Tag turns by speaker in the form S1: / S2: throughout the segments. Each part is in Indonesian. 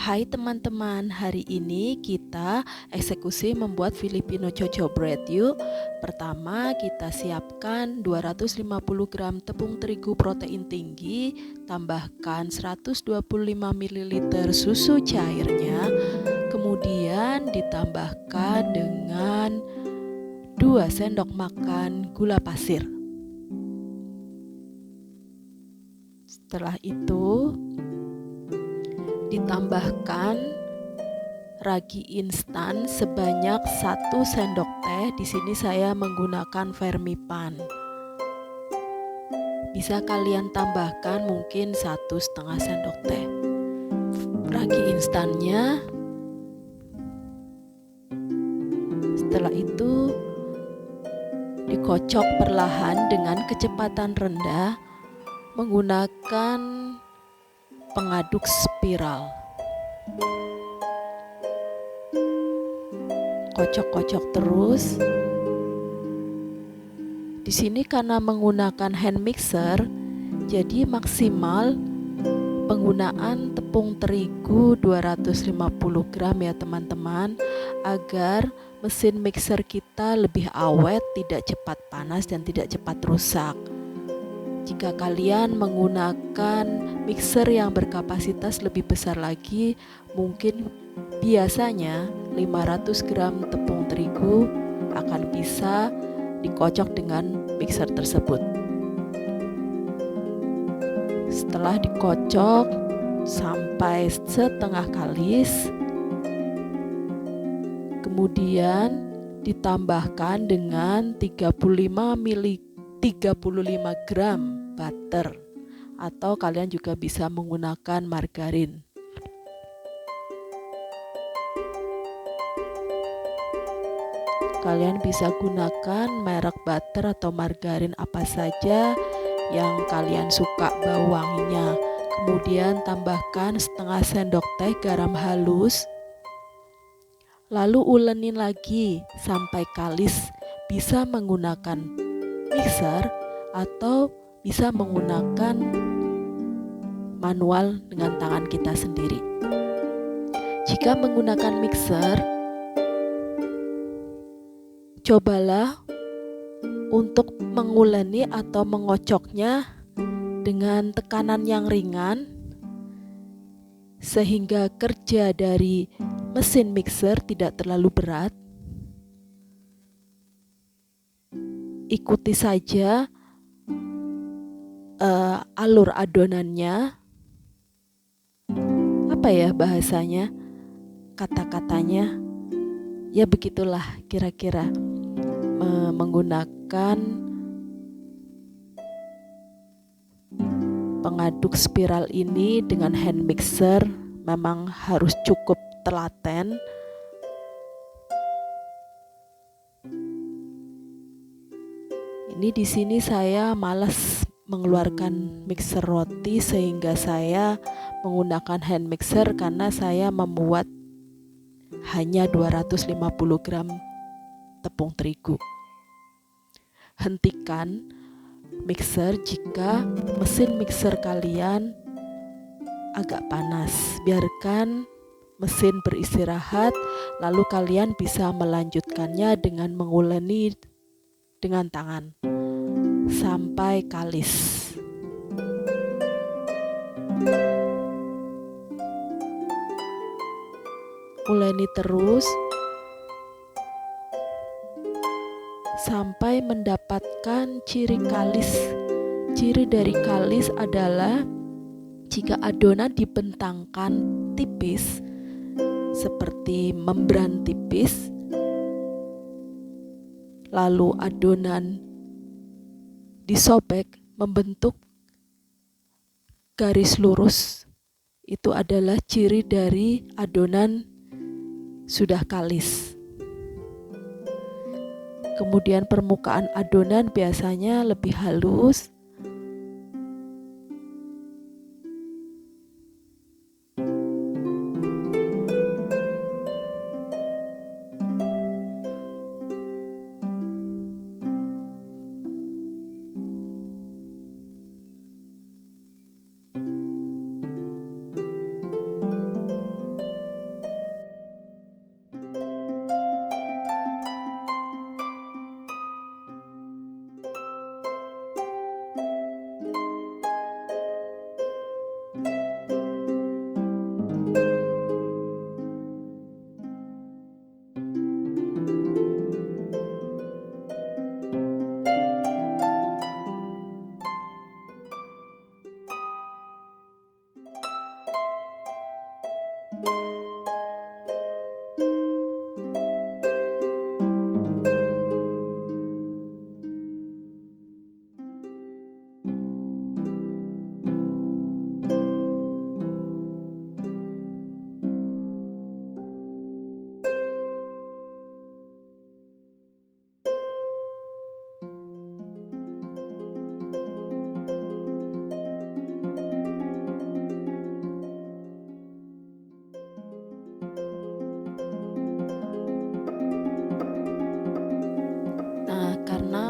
S1: Hai teman-teman, hari ini kita eksekusi membuat Filipino Choco Bread yuk. Pertama kita siapkan 250 gram tepung terigu protein tinggi, tambahkan 125 ml susu cairnya, kemudian ditambahkan dengan 2 sendok makan gula pasir. Setelah itu ditambahkan ragi instan sebanyak 1 sendok teh. Di sini saya menggunakan Vermipan. Bisa kalian tambahkan mungkin 1,5 sendok teh. Ragi instannya. Setelah itu dikocok perlahan dengan kecepatan rendah menggunakan pengaduk spiral. Kocok-kocok terus. Di sini karena menggunakan hand mixer, jadi maksimal penggunaan tepung terigu 250 gram ya teman-teman, agar mesin mixer kita lebih awet, tidak cepat panas dan tidak cepat rusak. Jika kalian menggunakan mixer yang berkapasitas lebih besar lagi, mungkin biasanya 500 gram tepung terigu akan bisa dikocok dengan mixer tersebut. Setelah dikocok sampai setengah kalis, kemudian ditambahkan dengan 35 gram butter, atau kalian juga bisa menggunakan margarin. Kalian bisa gunakan merek butter atau margarin apa saja yang kalian suka bau wanginya. Kemudian tambahkan setengah sendok teh garam halus, lalu ulenin lagi sampai kalis. Bisa menggunakan mixer atau bisa menggunakan manual dengan tangan kita sendiri. Jika menggunakan mixer, cobalah untuk menguleni atau mengocoknya dengan tekanan yang ringan, sehingga kerja dari mesin mixer tidak terlalu berat. Ikuti saja alur adonannya. Apa ya bahasanya, kata-katanya, ya begitulah kira-kira. Menggunakan pengaduk spiral ini dengan hand mixer memang harus cukup telaten. Ini di sini saya malas mengeluarkan mixer roti sehingga saya menggunakan hand mixer karena saya membuat hanya 250 gram tepung terigu. Hentikan mixer jika mesin mixer kalian agak panas. Biarkan mesin beristirahat, lalu kalian bisa melanjutkannya dengan menguleni dengan tangan sampai kalis. Uleni terus sampai mendapatkan ciri kalis. Ciri dari kalis adalah jika adonan dibentangkan tipis seperti membran tipis, lalu adonan disobek membentuk garis lurus, itu adalah ciri dari adonan sudah kalis. Kemudian permukaan adonan biasanya lebih halus.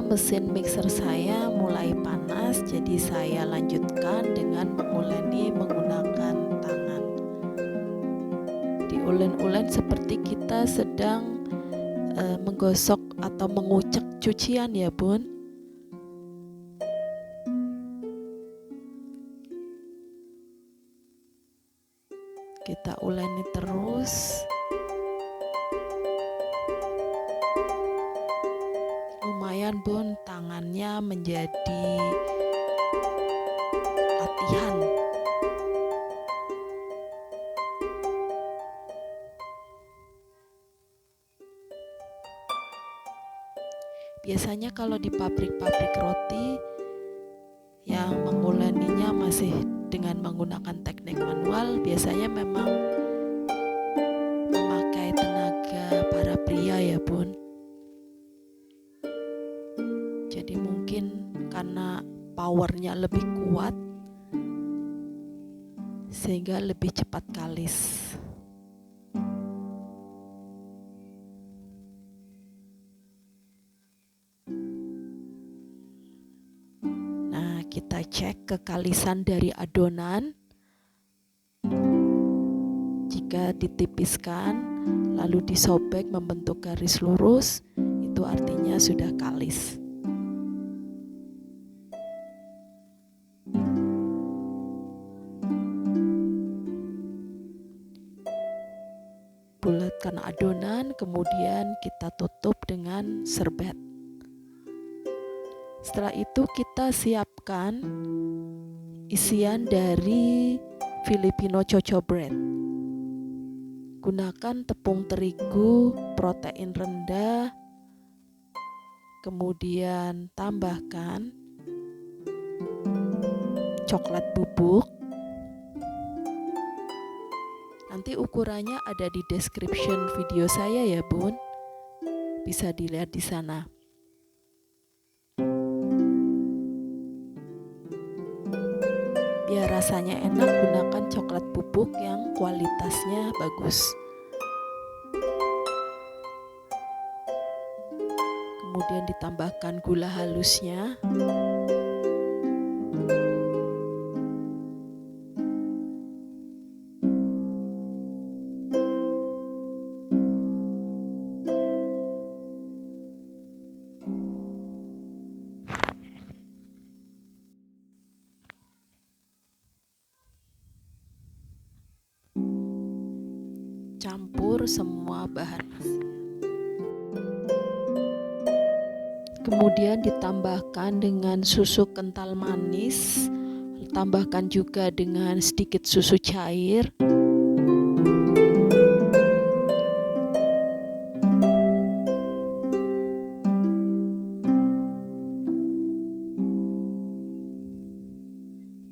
S1: mesin mixer saya mulai panas, jadi saya lanjutkan dengan menguleni menggunakan tangan. Diulen-ulen seperti kita sedang menggosok atau mengucek cucian ya bun. Kita uleni terus. Lumayan bun, tangannya menjadi latihan. Biasanya kalau di pabrik-pabrik roti yang menguleninya masih dengan menggunakan teknik manual, biasanya memang memakai tenaga para pria ya bun. Jadi mungkin karena powernya lebih kuat sehingga lebih cepat kalis. Nah, kita cek kekalisan dari adonan. Jika ditipiskan lalu disobek membentuk garis lurus, itu artinya sudah kalis. Bulatkan adonan, kemudian kita tutup dengan serbet. Setelah itu kita siapkan isian dari Filipino Choco Bread. Gunakan tepung terigu, protein rendah, kemudian tambahkan coklat bubuk. Nanti ukurannya ada di description video saya ya bun, bisa dilihat di sana. Biar rasanya enak, gunakan coklat bubuk yang kualitasnya bagus. Kemudian ditambahkan gula halusnya. Campur semua bahan. Kemudian ditambahkan dengan susu kental manis, tambahkan juga dengan sedikit susu cair.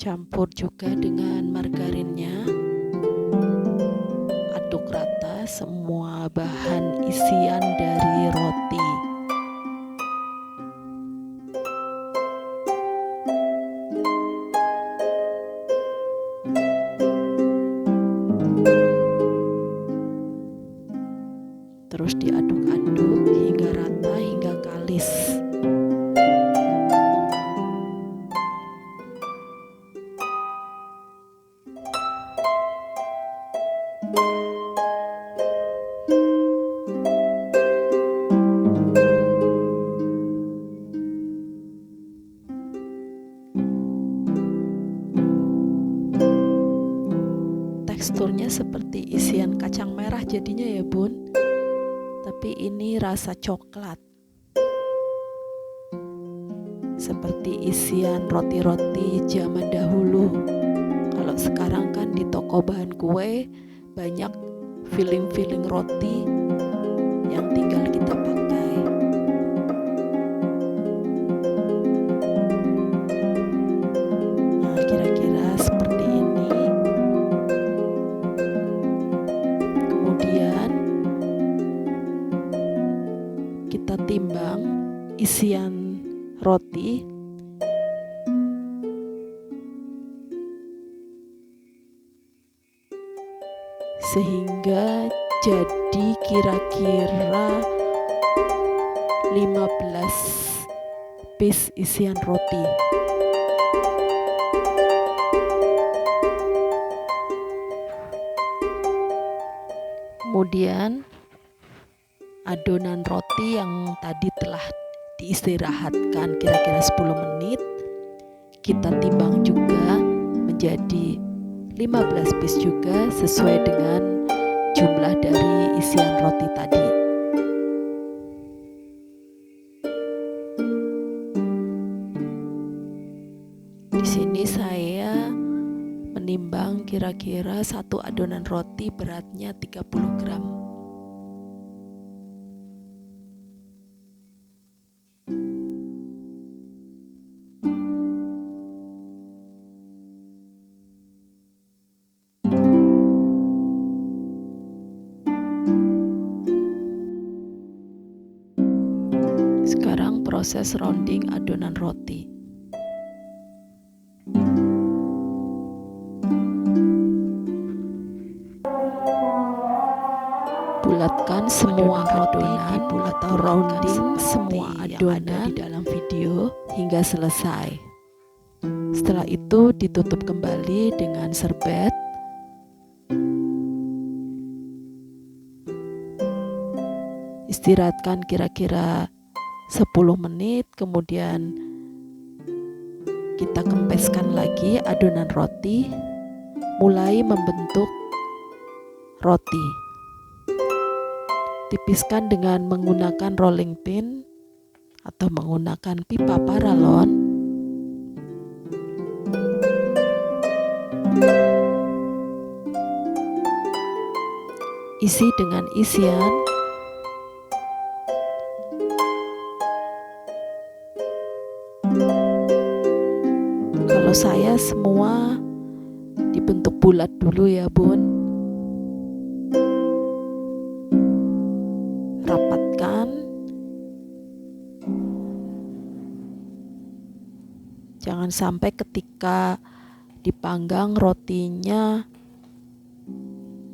S1: Campur juga dengan margarinnya. Aduk rata semua bahan isian dari roti. Terus diaduk-aduk hingga rata, hingga kalis. Teksturnya seperti isian kacang merah jadinya ya bun, tapi ini rasa coklat, seperti isian roti-roti zaman dahulu. Kalau sekarang kan di toko bahan kue banyak filling-filling roti yang tinggal kita pakai. Nah, kira-kira seperti ini. Kemudian kita timbang isian roti. Sehingga jadi kira-kira 15 piece isian roti. Kemudian adonan roti yang tadi telah diistirahatkan kira-kira 10 menit kita timbang juga menjadi 15 piece juga sesuai dengan jumlah dari isian roti tadi. Di sini saya menimbang kira-kira satu adonan roti beratnya 30 gram. Sekarang proses rounding adonan roti. Bulatkan semua adonan atau rounding semua adonan di dalam video hingga selesai. Setelah itu ditutup kembali dengan serbet. Istirahatkan kira-kira 10 menit, kemudian kita kempeskan lagi adonan roti, mulai membentuk roti. Tipiskan dengan menggunakan rolling pin atau menggunakan pipa paralon. Isi dengan isian. Kalau saya semua dibentuk bulat dulu ya Bun. Rapatkan. Jangan sampai ketika dipanggang rotinya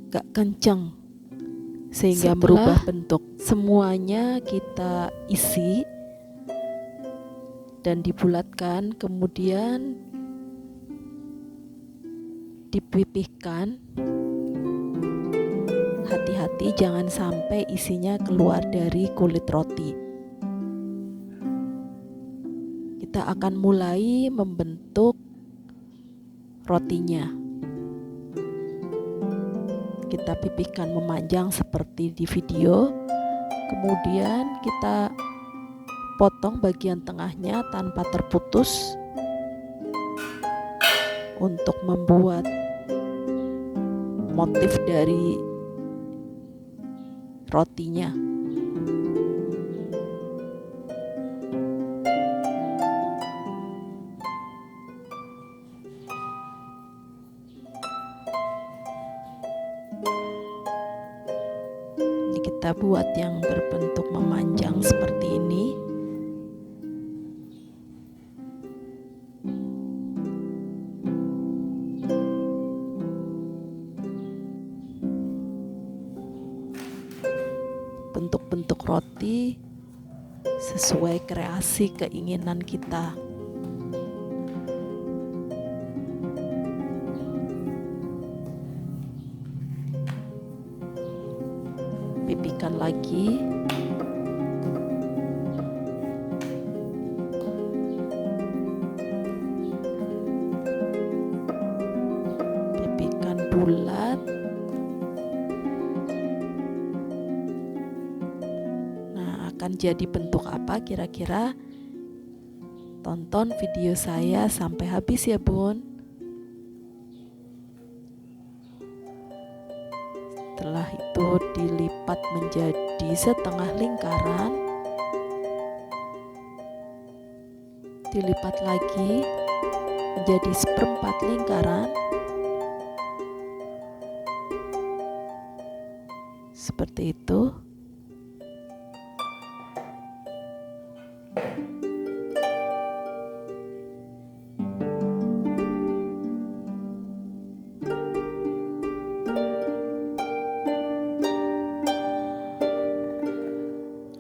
S1: gak kenceng sehingga merubah bentuk. Semuanya kita isi dan dibulatkan, kemudian dipipihkan. Hati-hati jangan sampai isinya keluar dari kulit roti. Kita akan mulai membentuk rotinya. Kita pipihkan memanjang seperti di video. Kemudian kita potong bagian tengahnya tanpa terputus untuk membuat motif dari rotinya. Ini kita buat yang berbentuk memanjang seperti ini. Bentuk-bentuk roti sesuai kreasi keinginan kita. Pipihkan lagi. Pipihkan bulat. Akan jadi bentuk apa kira-kira? Tonton video saya sampai habis ya Bun. Setelah itu dilipat menjadi setengah lingkaran, dilipat lagi menjadi seperempat lingkaran, seperti itu.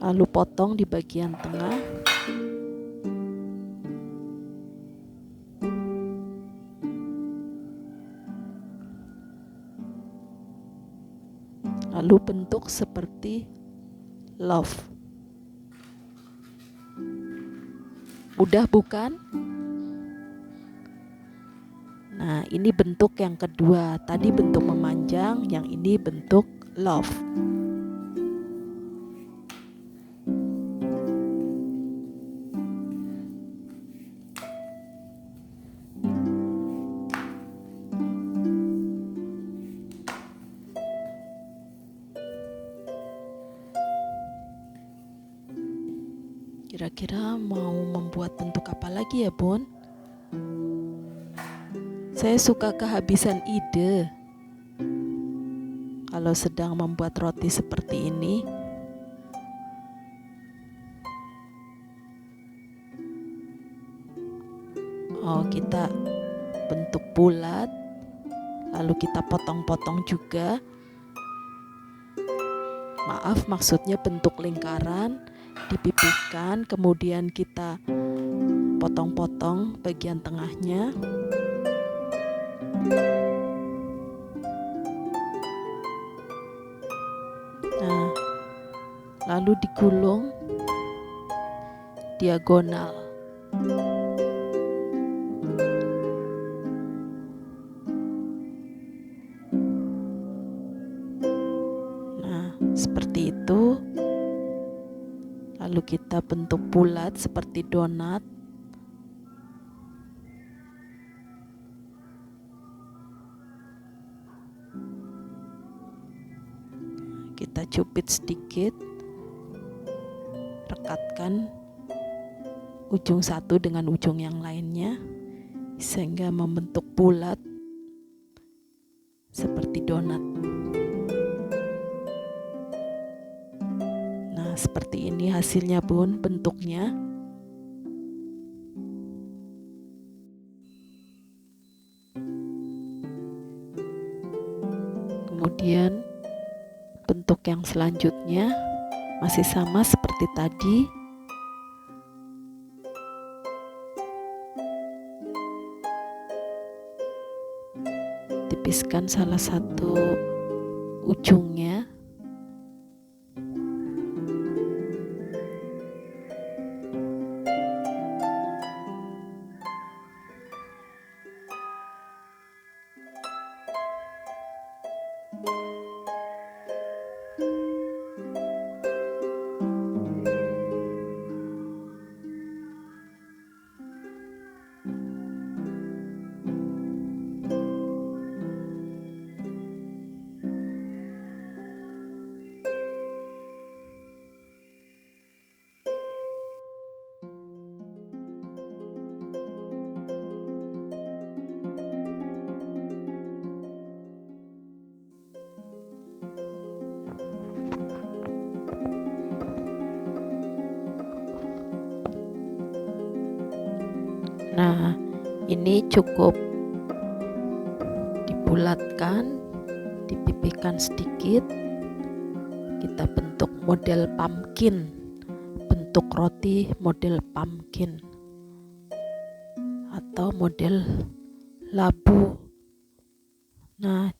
S1: Lalu potong di bagian tengah. lalu bentuk seperti love. Mudah bukan? Nah, ini bentuk yang kedua. Tadi bentuk memanjang, yang ini bentuk love. Kira-kira mau membuat bentuk apa lagi ya, Bun? Saya suka kehabisan ide kalau sedang membuat roti seperti ini. Oh, kita bentuk bulat, lalu kita potong-potong juga. Maaf, maksudnya bentuk lingkaran, dipipihkan, kemudian kita potong-potong bagian tengahnya. Nah, lalu digulung diagonal. Nah, seperti itu. Lalu kita bentuk bulat seperti donat. Kita cupit sedikit, rekatkan ujung satu dengan ujung yang lainnya sehingga membentuk bulat seperti donat. Nah, seperti ini hasilnya, Bun, bentuknya. Kemudian bentuk yang selanjutnya masih sama seperti tadi. Tipiskan salah satu ujungnya. Nah, ini cukup dibulatkan, dipipihkan sedikit. Kita bentuk model pumpkin, bentuk roti model pumpkin atau model labu. Nah,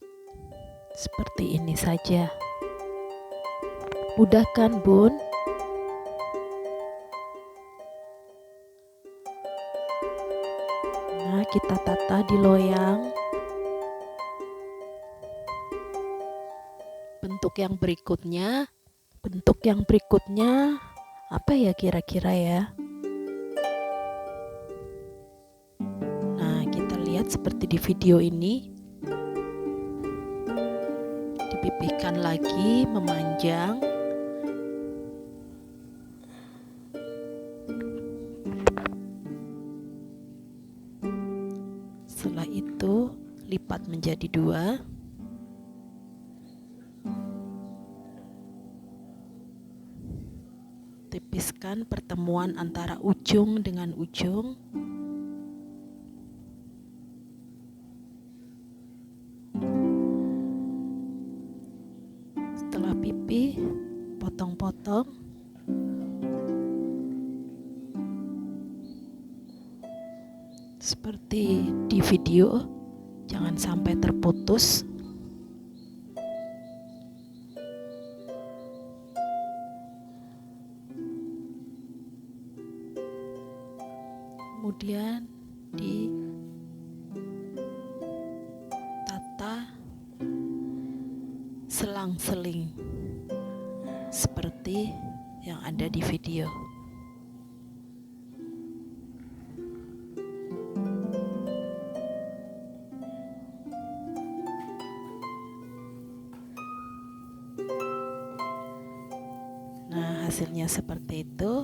S1: seperti ini saja. Mudah kan, Bun? Nah, kita tata di loyang. Bentuk yang berikutnya apa ya kira-kira ya? Nah, kita lihat seperti di video ini. Dipipihkan lagi, memanjang. Setelah itu lipat menjadi 2. Tipiskan pertemuan antara ujung dengan ujung. Setelah pipih, potong-potong. Seperti di video, jangan sampai terputus. kemudian ditata selang-seling seperti yang ada di video. Nah, hasilnya seperti itu.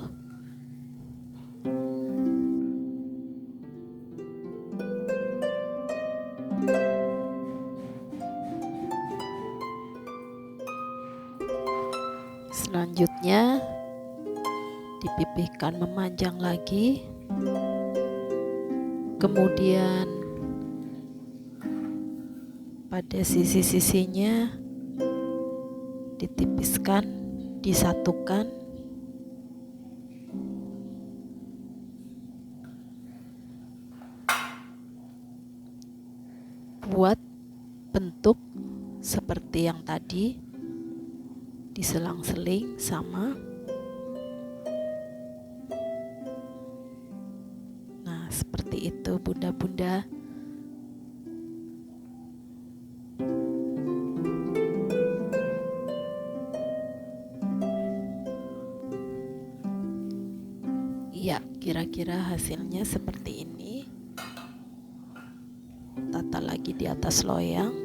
S1: Selanjutnya dipipihkan memanjang lagi, kemudian pada sisi-sisinya ditipiskan, disatukan, buat bentuk seperti yang tadi, diselang-seling sama. Nah, seperti itu bunda-bunda. Ya, kira-kira hasilnya seperti ini. Tata lagi di atas loyang.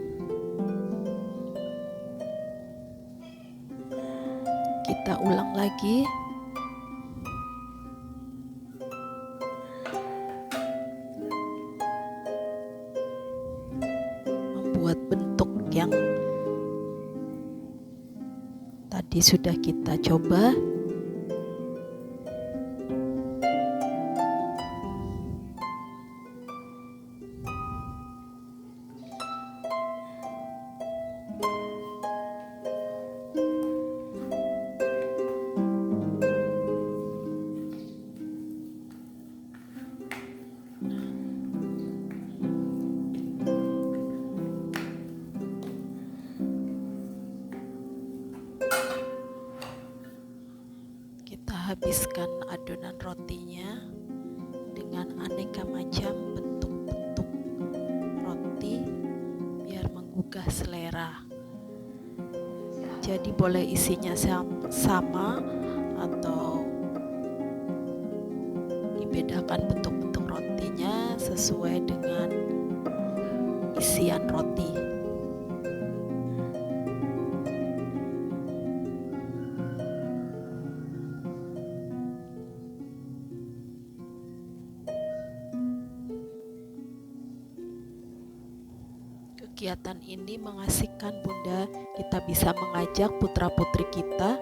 S1: Kita ulang lagi. Membuat bentuk yang tadi sudah kita coba. Habiskan adonan rotinya dengan aneka macam bentuk-bentuk roti biar menggugah selera. Jadi boleh isinya sama atau dibedakan bentuk-bentuk rotinya sesuai dengan isian roti. Kegiatan ini mengasihkan bunda, kita bisa mengajak putra-putri kita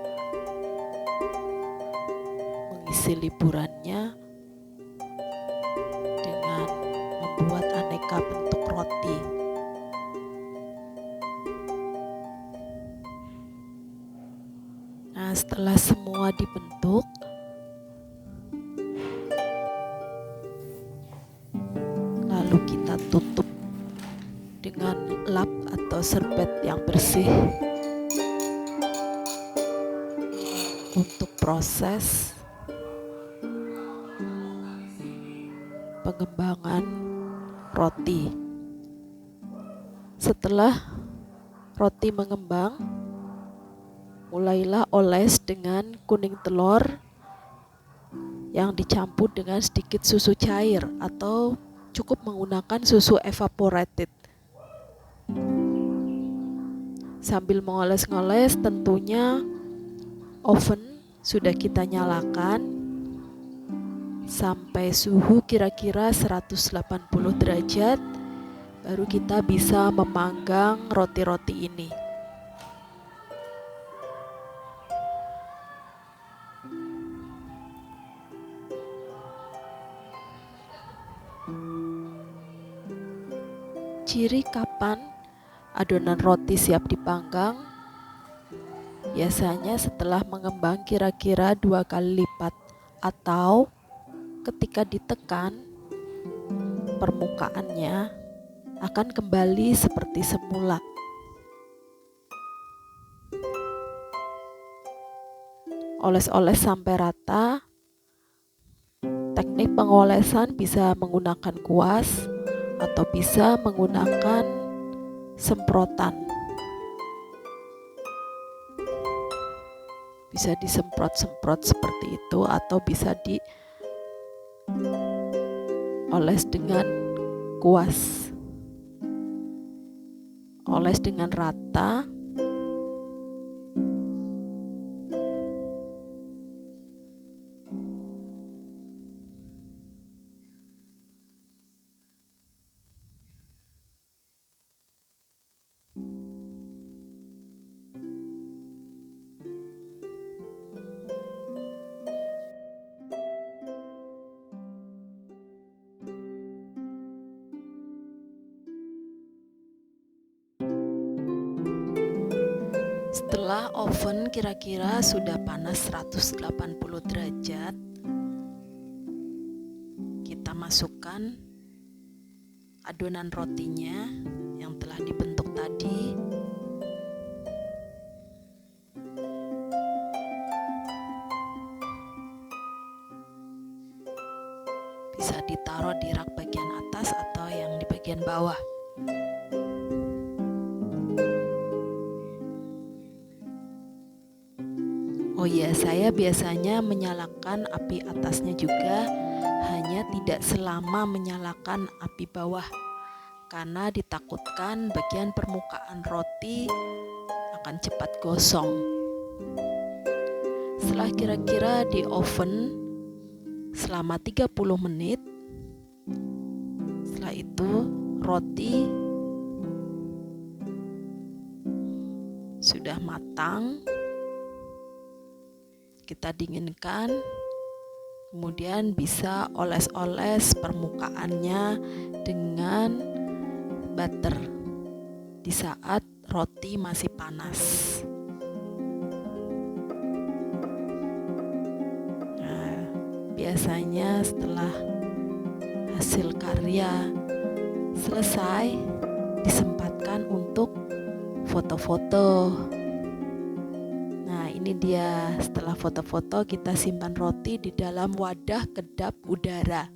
S1: mengisi liburannya dengan membuat aneka bentuk roti. Nah, setelah semua dibentuk, lalu kita tutup dengan lap atau serbet yang bersih untuk proses pengembangan roti. Setelah roti mengembang, mulailah oles dengan kuning telur yang dicampur dengan sedikit susu cair atau cukup menggunakan susu evaporated. Sambil mengoles-ngoles, tentunya oven sudah kita nyalakan sampai suhu kira-kira 180 derajat, baru kita bisa memanggang roti-roti ini. Ciri kapan adonan roti siap dipanggang, biasanya setelah mengembang kira-kira 2 kali lipat atau ketika ditekan permukaannya akan kembali seperti semula. Oles-oles sampai rata, Teknik pengolesan bisa menggunakan kuas atau bisa menggunakan semprotan. Bisa disemprot-semprot seperti itu atau bisa dioles dengan kuas. Oles dengan rata. Setelah oven kira-kira sudah panas 180 derajat, kita masukkan adonan rotinya yang telah dibentuk tadi. Bisa ditaruh di rak bagian atas atau yang di bagian bawah. Oh iya, saya biasanya menyalakan api atasnya juga, hanya tidak selama menyalakan api bawah, karena ditakutkan bagian permukaan roti akan cepat gosong. Setelah kira-kira di oven selama 30 menit, setelah itu roti sudah matang. Kita dinginkan, kemudian bisa oles-oles permukaannya dengan butter di saat roti masih panas. Nah, biasanya setelah hasil karya selesai, disempatkan untuk foto-foto. Ini dia, setelah foto-foto kita simpan roti di dalam wadah kedap udara.